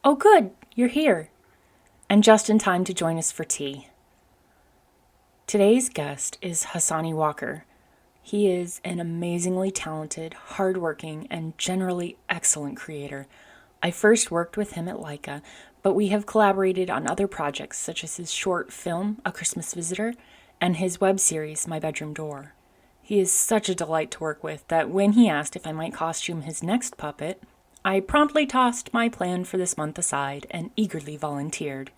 Oh, good, you're here. And just in time to join us for tea. Today's guest is Hasani Walker. He is an amazingly talented, hardworking, and generally excellent creator. I first worked with him at Leica, but we have collaborated on other projects such as his short film, A Christmas Visitor, and his web series, My Bedroom Door. He is such a delight to work with that when he asked if I might costume his next puppet, I promptly tossed my plan for this month aside and eagerly volunteered.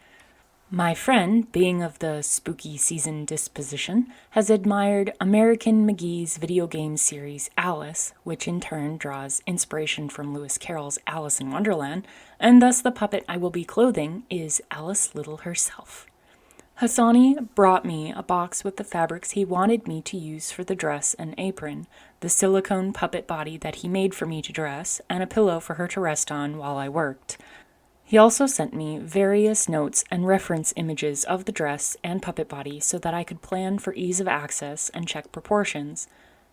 My friend, being of the spooky season disposition, has admired American McGee's video game series Alice, which in turn draws inspiration from Lewis Carroll's Alice in Wonderland, and thus the puppet I will be clothing is Alice Little herself. Hasani brought me a box with the fabrics he wanted me to use for the dress and apron, the silicone puppet body that he made for me to dress, and a pillow for her to rest on while I worked. He also sent me various notes and reference images of the dress and puppet body so that I could plan for ease of access and check proportions.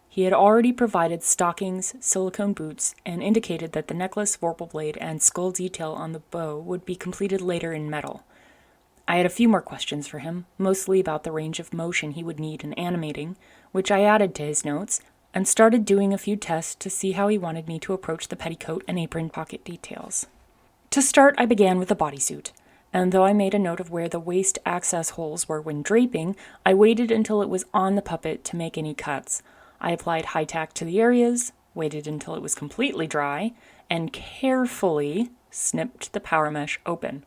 He had already provided stockings, silicone boots, and indicated that the necklace, vorpal blade, and skull detail on the bow would be completed later in metal. I had a few more questions for him, mostly about the range of motion he would need in animating, which I added to his notes, and started doing a few tests to see how he wanted me to approach the petticoat and apron pocket details. To start, I began with a bodysuit, and though I made a note of where the waist access holes were when draping, I waited until it was on the puppet to make any cuts. I applied high tack to the areas, waited until it was completely dry, and carefully snipped the power mesh open.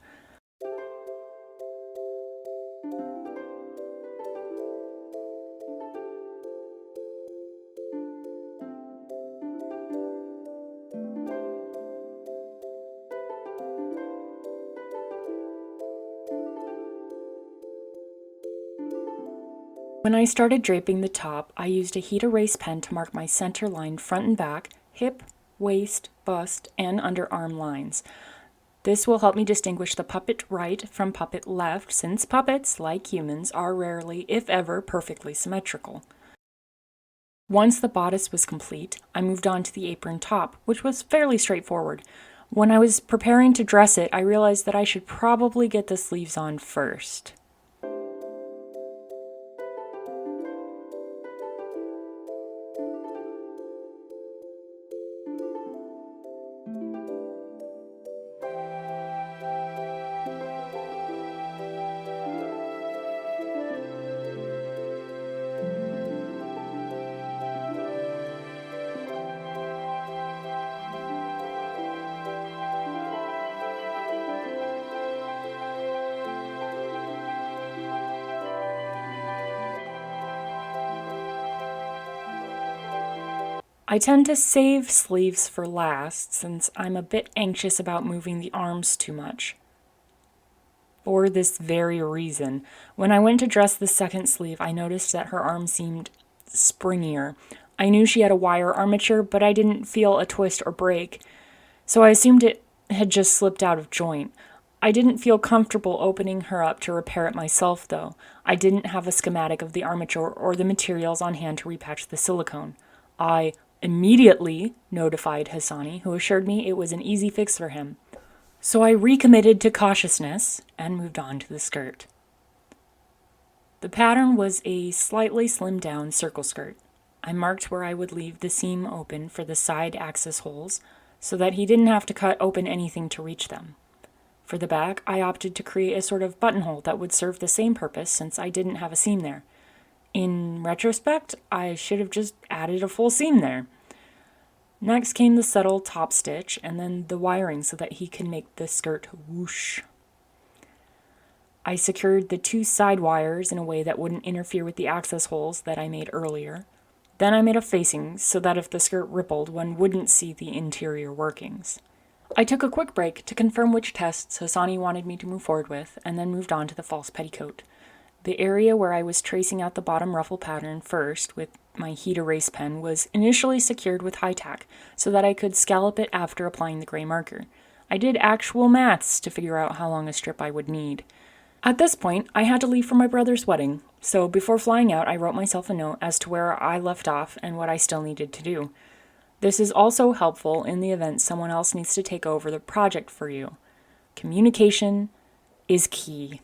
When I started draping the top, I used a heat erase pen to mark my center line front and back, hip, waist, bust, and underarm lines. This will help me distinguish the puppet right from puppet left, since puppets, like humans, are rarely, if ever, perfectly symmetrical. Once the bodice was complete, I moved on to the apron top, which was fairly straightforward. When I was preparing to dress it, I realized that I should probably get the sleeves on first. I tend to save sleeves for last since I'm a bit anxious about moving the arms too much. For this very reason, when I went to dress the second sleeve, I noticed that her arm seemed springier. I knew she had a wire armature, but I didn't feel a twist or break, so I assumed it had just slipped out of joint. I didn't feel comfortable opening her up to repair it myself, though. I didn't have a schematic of the armature or the materials on hand to repatch the silicone. I immediately notified Hasani, who assured me it was an easy fix for him. So I recommitted to cautiousness and moved on to the skirt. The pattern was a slightly slimmed down circle skirt. I marked where I would leave the seam open for the side axis holes so that he didn't have to cut open anything to reach them. For the back, I opted to create a sort of buttonhole that would serve the same purpose since I didn't have a seam there. In retrospect, I should have just added a full seam there. Next came the subtle top stitch and then the wiring so that he could make the skirt whoosh. I secured the two side wires in a way that wouldn't interfere with the access holes that I made earlier. Then I made a facing so that if the skirt rippled, one wouldn't see the interior workings. I took a quick break to confirm which tests Hasani wanted me to move forward with and then moved on to the false petticoat. The area where I was tracing out the bottom ruffle pattern first with my heat erase pen was initially secured with high tack so that I could scallop it after applying the gray marker. I did actual maths to figure out how long a strip I would need. At this point, I had to leave for my brother's wedding, so before flying out, I wrote myself a note as to where I left off and what I still needed to do. This is also helpful in the event someone else needs to take over the project for you. Communication is key.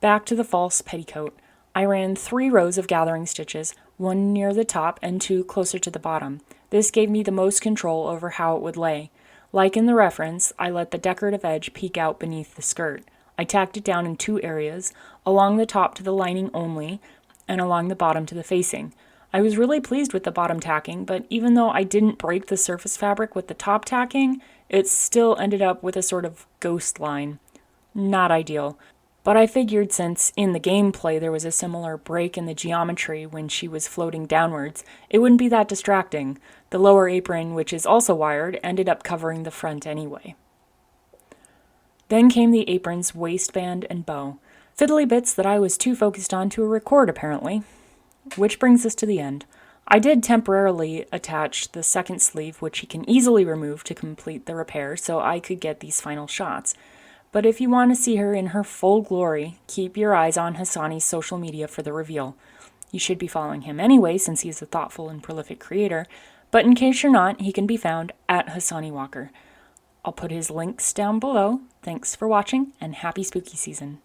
Back to the false petticoat. I ran 3 rows of gathering stitches, 1 near the top and 2 closer to the bottom. This gave me the most control over how it would lay. Like in the reference, I let the decorative edge peek out beneath the skirt. I tacked it down in 2 areas, along the top to the lining only, and along the bottom to the facing. I was really pleased with the bottom tacking, but even though I didn't break the surface fabric with the top tacking, it still ended up with a sort of ghost line. Not ideal. But I figured since in the gameplay there was a similar break in the geometry when she was floating downwards, it wouldn't be that distracting. The lower apron, which is also wired, ended up covering the front anyway. Then came the apron's waistband and bow. Fiddly bits that I was too focused on to record apparently. Which brings us to the end. I did temporarily attach the second sleeve, which you can easily remove to complete the repair so I could get these final shots. But if you want to see her in her full glory, keep your eyes on Hasani's social media for the reveal. You should be following him anyway since he's a thoughtful and prolific creator, but in case you're not, he can be found at Hasani Walker. I'll put his links down below. Thanks for watching and happy spooky season.